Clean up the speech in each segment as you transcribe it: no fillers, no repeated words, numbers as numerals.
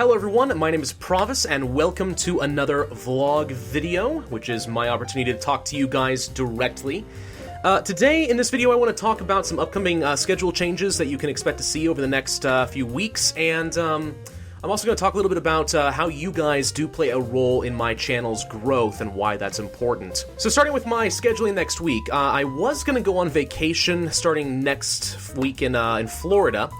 Hello everyone, my name is Pravus, and welcome to another vlog video, which is my opportunity to talk to you guys directly. Today, in this video, I want to talk about some upcoming schedule changes that you can expect to see over the next few weeks, and I'm also going to talk a little bit about how you guys do play a role in my channel's growth and why that's important. So starting with my scheduling next week, I was going to go on vacation starting next week in Florida.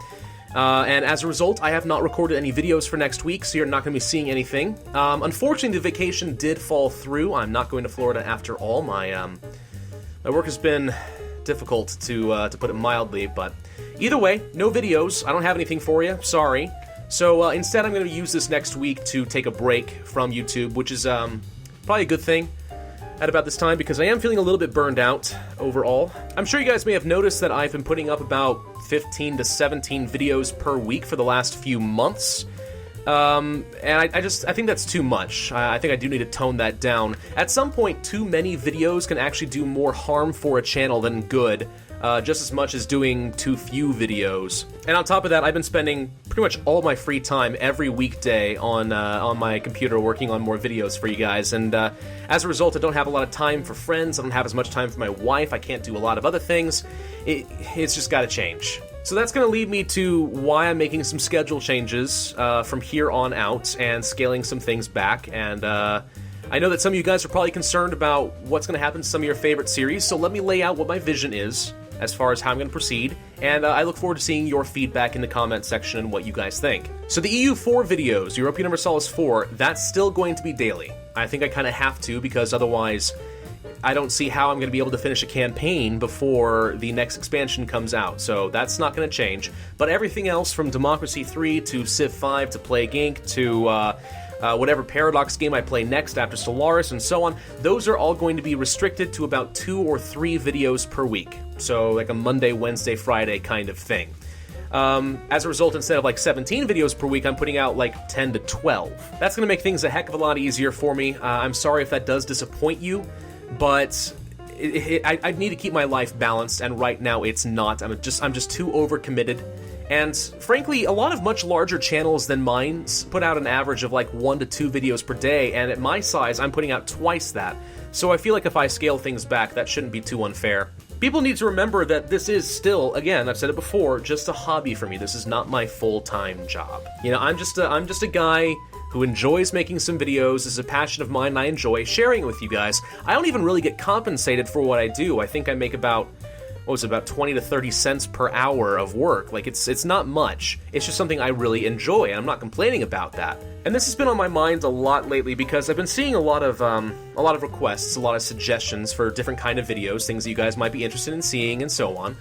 And as a result, I have not recorded any videos for next week, so you're not going to be seeing anything. Unfortunately, the vacation did fall through. I'm not going to Florida after all. My work has been difficult, to put it mildly, but either way, no videos. I don't have anything for you. Sorry. So instead, I'm going to use this next week to take a break from YouTube, which is probably a good thing at about this time, because I am feeling a little bit burned out overall. I'm sure you guys may have noticed that I've been putting up about 15 to 17 videos per week for the last few months. And I think that's too much. I think I do need to tone that down. At some point, too many videos can actually do more harm for a channel than good, just as much as doing too few videos. And on top of that, I've been spending pretty much all my free time every weekday on my computer working on more videos for you guys, and as a result, I don't have a lot of time for friends, I don't have as much time for my wife, I can't do a lot of other things. It's just gotta change. So that's going to lead me to why I'm making some schedule changes from here on out and scaling some things back. And I know that some of you guys are probably concerned about what's going to happen to some of your favorite series, so let me lay out what my vision is as far as how I'm going to proceed, and I look forward to seeing your feedback in the comment section and what you guys think. So the EU4 videos, Europa Universalis 4, that's still going to be daily. I think I kind of have to, because otherwise I don't see how I'm going to be able to finish a campaign before the next expansion comes out, so that's not going to change. But everything else, from Democracy 3 to Civ 5 to Plague Inc. to whatever Paradox game I play next after Solaris and so on, those are all going to be restricted to about 2 or 3 videos per week. So like a Monday, Wednesday, Friday kind of thing. As a result, instead of like 17 videos per week, I'm putting out like 10 to 12. That's going to make things a heck of a lot easier for me. I'm sorry if that does disappoint you, but I need to keep my life balanced, and right now it's not. I'm just too overcommitted. And frankly, a lot of much larger channels than mine put out an average of like 1 to 2 videos per day, and at my size, I'm putting out twice that. So I feel like if I scale things back, that shouldn't be too unfair. People need to remember that this is still, again, I've said it before, just a hobby for me. This is not my full-time job. You know, I'm just a guy who enjoys making some videos. This is a passion of mine, and I enjoy sharing it with you guys. I don't even really get compensated for what I do. I think I make about, about 20 to 30 cents per hour of work. Like, it's not much. It's just something I really enjoy, and I'm not complaining about that. And this has been on my mind a lot lately, because I've been seeing a lot of requests, a lot of suggestions for different kind of videos, things that you guys might be interested in seeing, and so on.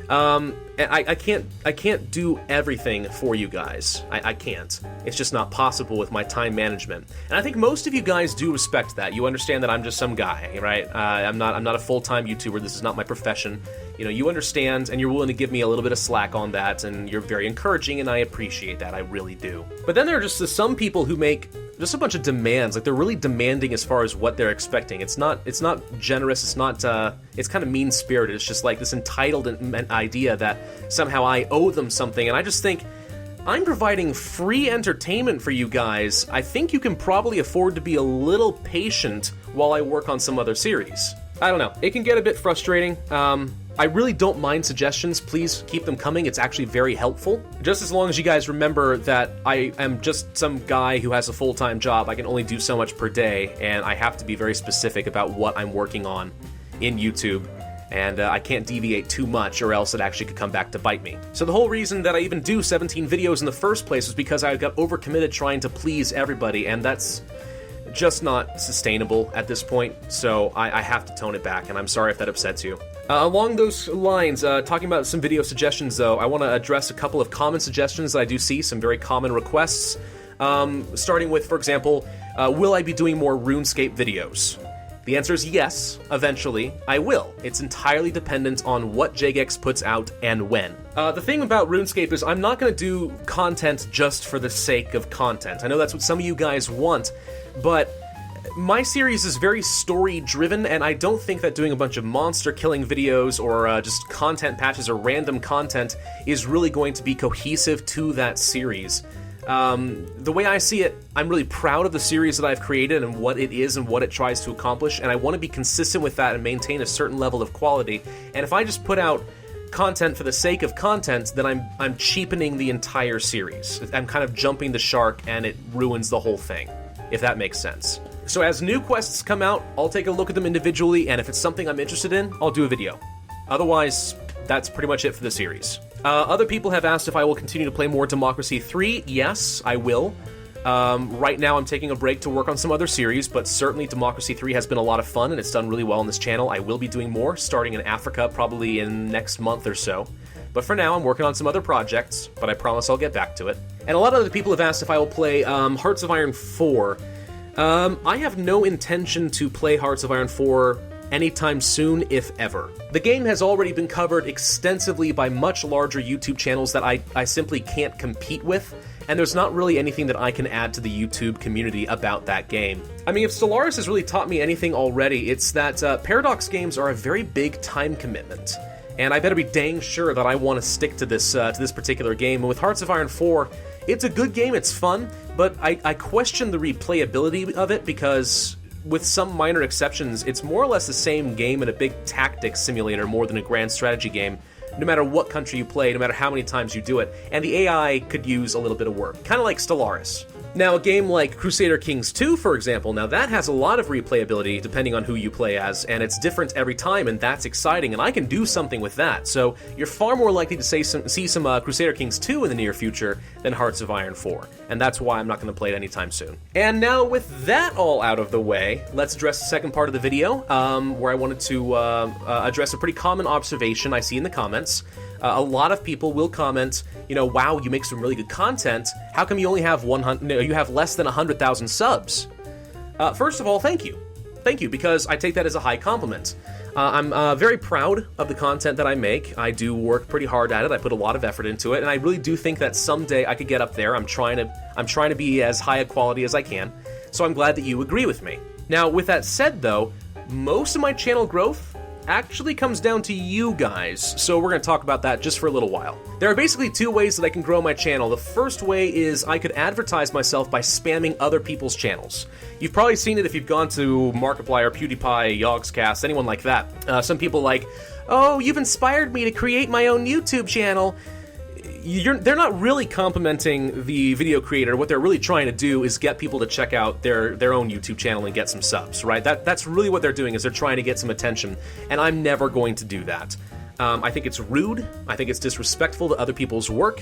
And I can't do everything for you guys. I can't. It's just not possible with my time management. And I think most of you guys do respect that. You understand that I'm just some guy, right? I'm not a full-time YouTuber. This is not my profession. You know, you understand, and you're willing to give me a little bit of slack on that, and you're very encouraging, and I appreciate that. I really do. But then there are just some people who make just a bunch of demands. Like, they're really demanding as far as what they're expecting. It's not generous. It's not. It's kind of mean-spirited. It's just like this entitled idea that somehow I owe them something, and I just think, I'm providing free entertainment for you guys. I think you can probably afford to be a little patient while I work on some other series. I don't know. It can get a bit frustrating. I really don't mind suggestions. Please keep them coming. It's actually very helpful. Just as long as you guys remember that I am just some guy who has a full-time job. I can only do so much per day, and I have to be very specific about what I'm working on in YouTube. And I can't deviate too much, or else it actually could come back to bite me. So the whole reason that I even do 17 videos in the first place was because I got overcommitted trying to please everybody, and that's just not sustainable at this point, so I have to tone it back, and I'm sorry if that upsets you. Along those lines, talking about some video suggestions though, I want to address a couple of common suggestions that I do see, some very common requests. Starting with, for example, will I be doing more RuneScape videos? The answer is yes, eventually, I will. It's entirely dependent on what Jagex puts out and when. The thing about RuneScape is I'm not going to do content just for the sake of content. I know that's what some of you guys want, but my series is very story-driven, and I don't think that doing a bunch of monster-killing videos or just content patches or random content is really going to be cohesive to that series. The way I see it, I'm really proud of the series that I've created and what it is and what it tries to accomplish, and I want to be consistent with that and maintain a certain level of quality. And if I just put out content for the sake of content, then I'm cheapening the entire series. I'm kind of jumping the shark, and it ruins the whole thing, if that makes sense. So as new quests come out, I'll take a look at them individually, and if it's something I'm interested in, I'll do a video. Otherwise, that's pretty much it for the series. Other people have asked if I will continue to play more Democracy 3. Yes, I will. Right now I'm taking a break to work on some other series, but certainly Democracy 3 has been a lot of fun, and it's done really well on this channel. I will be doing more, starting in Africa probably in next month or so. But for now, I'm working on some other projects, but I promise I'll get back to it. And a lot of other people have asked if I will play Hearts of Iron 4. I have no intention to play Hearts of Iron 4 anytime soon, if ever. The game has already been covered extensively by much larger YouTube channels that I simply can't compete with, and there's not really anything that I can add to the YouTube community about that game. I mean, if Stellaris has really taught me anything already, it's that Paradox games are a very big time commitment, and I better be dang sure that I want to stick to this particular game. And with Hearts of Iron 4, it's a good game, it's fun, but I question the replayability of it because, with some minor exceptions, it's more or less the same game in a big tactics simulator more than a grand strategy game, no matter what country you play, no matter how many times you do it, and the AI could use a little bit of work, kind of like Stellaris. Now, a game like Crusader Kings 2, for example, now that has a lot of replayability depending on who you play as, and it's different every time, and that's exciting, and I can do something with that. So you're far more likely to see some Crusader Kings 2 in the near future than Hearts of Iron 4, and that's why I'm not going to play it anytime soon. And now, with that all out of the way, let's address the second part of the video, where I wanted to address a pretty common observation I see in the comments. A lot of people will comment, you know, wow, you make some really good content. How come you only have you have less than 100,000 subs? First of all, thank you. Thank you, because I take that as a high compliment. I'm very proud of the content that I make. I do work pretty hard at it. I put a lot of effort into it, and I really do think that someday I could get up there. I'm trying to be as high a quality as I can. So I'm glad that you agree with me. Now, with that said, though, most of my channel growth actually comes down to you guys, so we're going to talk about that just for a little while. There are basically two ways that I can grow my channel. The first way is I could advertise myself by spamming other people's channels. You've probably seen it if you've gone to Markiplier, PewDiePie, Yogscast, anyone like that. Some people like, oh, you've inspired me to create my own YouTube channel. They're not really complimenting the video creator. What they're really trying to do is get people to check out their own YouTube channel and get some subs, right? That's really what they're doing, is they're trying to get some attention, and I'm never going to do that. I think it's rude. I think it's disrespectful to other people's work.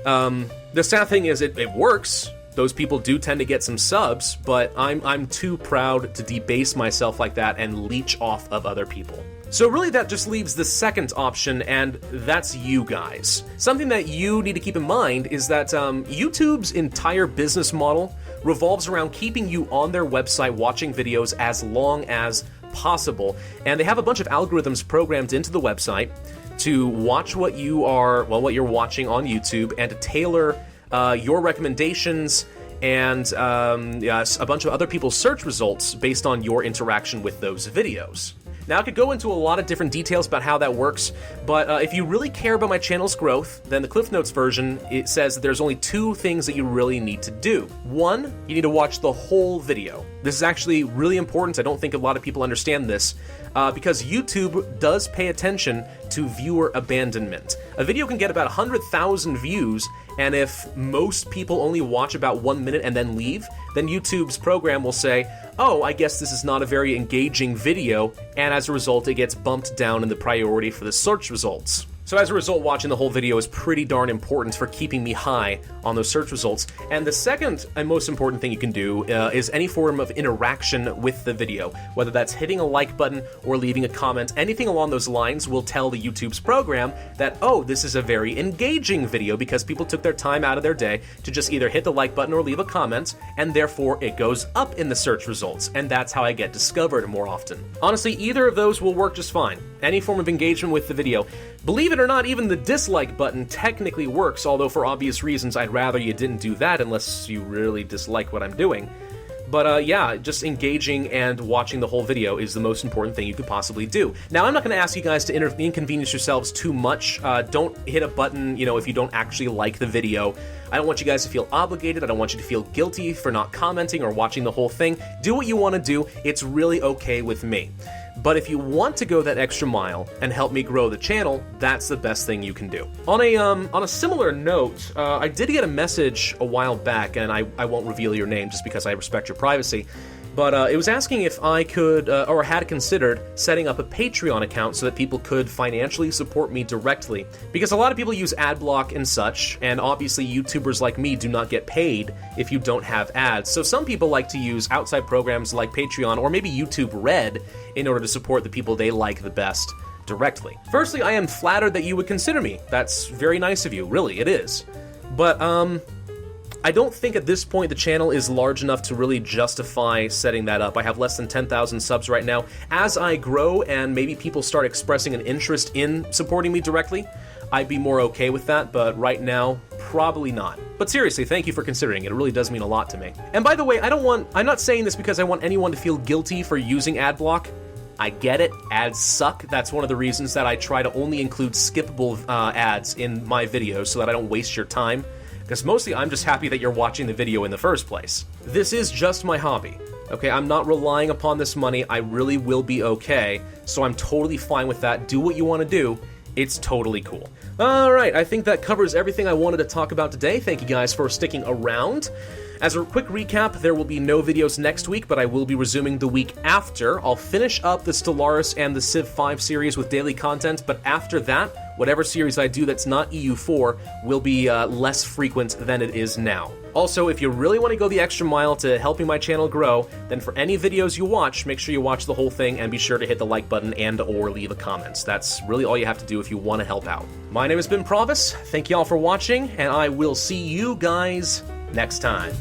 The sad thing is it works. Those people do tend to get some subs, but I'm too proud to debase myself like that and leech off of other people. So really that just leaves the second option, and that's you guys. Something that you need to keep in mind is that YouTube's entire business model revolves around keeping you on their website watching videos as long as possible. And they have a bunch of algorithms programmed into the website to watch what you're watching on YouTube and to tailor your recommendations and a bunch of other people's search results based on your interaction with those videos. Now, I could go into a lot of different details about how that works, but if you really care about my channel's growth, then the Cliff Notes version, it says that there's only two things that you really need to do. One, you need to watch the whole video. This is actually really important. I don't think a lot of people understand this, because YouTube does pay attention to viewer abandonment. A video can get about 100,000 views, and if most people only watch about 1 minute and then leave, then YouTube's program will say, oh, I guess this is not a very engaging video, and as a result, it gets bumped down in the priority for the search results. So as a result, watching the whole video is pretty darn important for keeping me high on those search results. And the second and most important thing you can do is any form of interaction with the video. Whether that's hitting a like button or leaving a comment, anything along those lines will tell the YouTube's program that, oh, this is a very engaging video because people took their time out of their day to just either hit the like button or leave a comment, and therefore it goes up in the search results, and that's how I get discovered more often. Honestly, either of those will work just fine. Any form of engagement with the video. Believe it or not, even the dislike button technically works, although for obvious reasons I'd rather you didn't do that unless you really dislike what I'm doing. But yeah, just engaging and watching the whole video is the most important thing you could possibly do. Now, I'm not going to ask you guys to inconvenience yourselves too much. Don't hit a button, if you don't actually like the video. I don't want you guys to feel obligated. I don't want you to feel guilty for not commenting or watching the whole thing. Do what you want to do. It's really okay with me. But if you want to go that extra mile and help me grow the channel, that's the best thing you can do. On a similar note, I did get a message a while back, and I won't reveal your name just because I respect your privacy, but it was asking if I could, or had considered, setting up a Patreon account so that people could financially support me directly. Because a lot of people use ad block and such, and obviously YouTubers like me do not get paid if you don't have ads. So some people like to use outside programs like Patreon or maybe YouTube Red in order to support the people they like the best directly. Firstly, I am flattered that you would consider me. That's very nice of you, really, it is. But, I don't think at this point the channel is large enough to really justify setting that up. I have less than 10,000 subs right now. As I grow and maybe people start expressing an interest in supporting me directly, I'd be more okay with that, but right now, probably not. But seriously, thank you for considering it. It really does mean a lot to me. And by the way, I'm not saying this because I want anyone to feel guilty for using ad block. I get it, ads suck. That's one of the reasons that I try to only include skippable ads in my videos so that I don't waste your time. Because mostly I'm just happy that you're watching the video in the first place. This is just my hobby, okay? I'm not relying upon this money. I really will be okay, so I'm totally fine with that. Do what you want to do. It's totally cool. Alright, I think that covers everything I wanted to talk about today. Thank you guys for sticking around. As a quick recap, there will be no videos next week, but I will be resuming the week after. I'll finish up the Stellaris and the Civ 5 series with daily content, but after that, whatever series I do that's not EU4 will be less frequent than it is now. Also, if you really want to go the extra mile to helping my channel grow, then for any videos you watch, make sure you watch the whole thing and be sure to hit the like button and or leave a comment. That's really all you have to do if you want to help out. My name has been Pravus, thank y'all for watching, and I will see you guys next time.